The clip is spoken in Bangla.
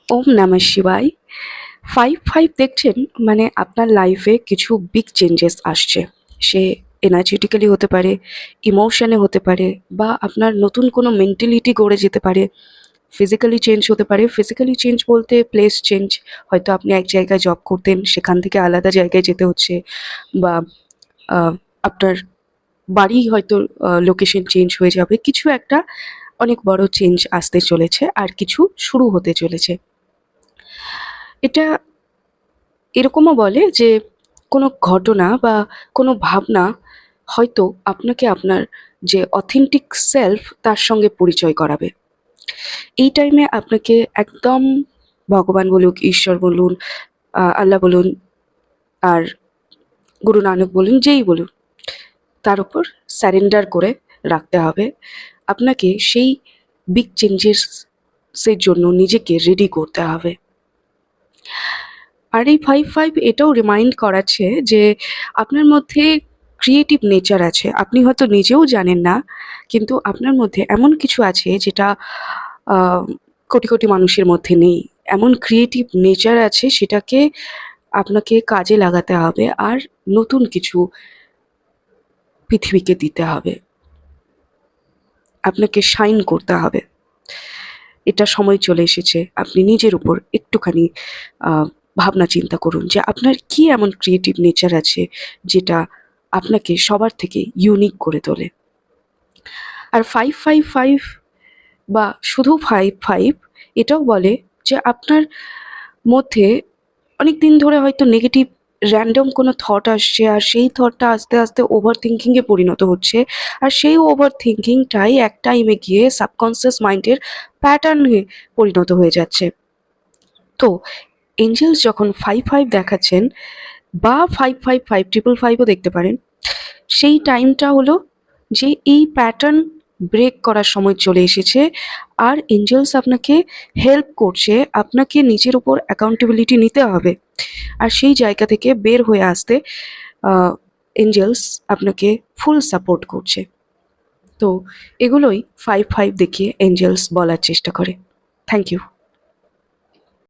ওম নমঃ শিবায়। 5-5 দেখছেন মানে আপনার লাইফে কিছু বিগ চেঞ্জেস আসছে। সে এনার্জেটিক্যালি হতে পারে, ইমোশনে হতে পারে, বা আপনার নতুন কোনো মেন্টালিটি গড়ে যেতে পারে। ফিজিক্যালি চেঞ্জ হতে পারে। ফিজিক্যালি চেঞ্জ বলতে প্লেস চেঞ্জ। হয়তো আপনি এক জায়গায় জব করতেন, সেখান থেকে আলাদা জায়গায় যেতে হচ্ছে, বা আহ, আপনার বাড়ি হয়তো লোকেশন চেঞ্জ হয়ে যাবে। কিছু একটা অনেক বড় চেঞ্জ আসতে চলেছে, আর কিছু শুরু হতে চলেছে। এটা এরকমও বলে যে কোনো ঘটনা বা কোনো ভাবনা হয়তো আপনাকে আপনার যে অথেন্টিক সেলফ তার সঙ্গে পরিচয় করাবে। এই টাইমে আপনাকে একদম ভগবান বলুন, ঈশ্বর বলুন, আল্লাহ বলুন, আর গুরু নানক বলুন, যেই বলুন, তার উপর স্যারেন্ডার করে রাখতে হবে। আপনাকে সেই বিগ চেঞ্জেসের জন্য নিজেকে রেডি করতে হবে। আর এই 5-5 এটাও রিমাইন্ড করাচ্ছে যে আপনার মধ্যে ক্রিয়েটিভ নেচার আছে। আপনি হয়তো নিজেও জানেন না, কিন্তু আপনার মধ্যে এমন কিছু আছে যেটা আহ, কোটি কোটি মানুষের মধ্যে নেই। এমন ক্রিয়েটিভ নেচার আছে, সেটাকে আপনাকে কাজে লাগাতে হবে আর নতুন কিছু পৃথিবীকে দিতে হবে। আপনাকে শাইন করতে হবে। এটা সময় চলে এসেছে আপনি নিজের উপর একটুখানি ভাবনা চিন্তা করুন যে আপনার কি এমন ক্রিয়েটিভ নেচার আছে যেটা আপনাকে সবার থেকে ইউনিক করে তোলে। আর 5-5-5 বা শুধু 5-5 এটাও বলে যে আপনার মধ্যে অনেক দিন ধরে হয়তো নেগেটিভ র্যান্ডম কোনো থট আসছে, আর সেই থটটা আস্তে আস্তে ওভার থিঙ্কিংয়ে পরিণত হচ্ছে। আর সেই ওভার থিঙ্কিংটাই এক টাইমে গিয়ে সাবকনসিয়াস মাইন্ডের প্যাটার্নে পরিণত হয়ে যাচ্ছে। তো এঞ্জেলস যখন 5-5 দেখাচ্ছেন, বা 5-5-5-5-5ও দেখতে পারেন, সেই টাইমটা হলো যে এই প্যাটার্ন ব্রেক করার সময় চলে এসেছে। আর এঞ্জেলস আপনাকে হেল্প করছে, আপনাকে নিজের উপর অ্যাকাউন্টেবিলিটি নিতে হবে। আর সেই জায়গা থেকে বের হয়ে আসতে এঞ্জেলস আপনাকে ফুল সাপোর্ট করছে। তো এগুলোই 5-5 দেখিয়ে এঞ্জেলস বলার চেষ্টা করে। Thank you.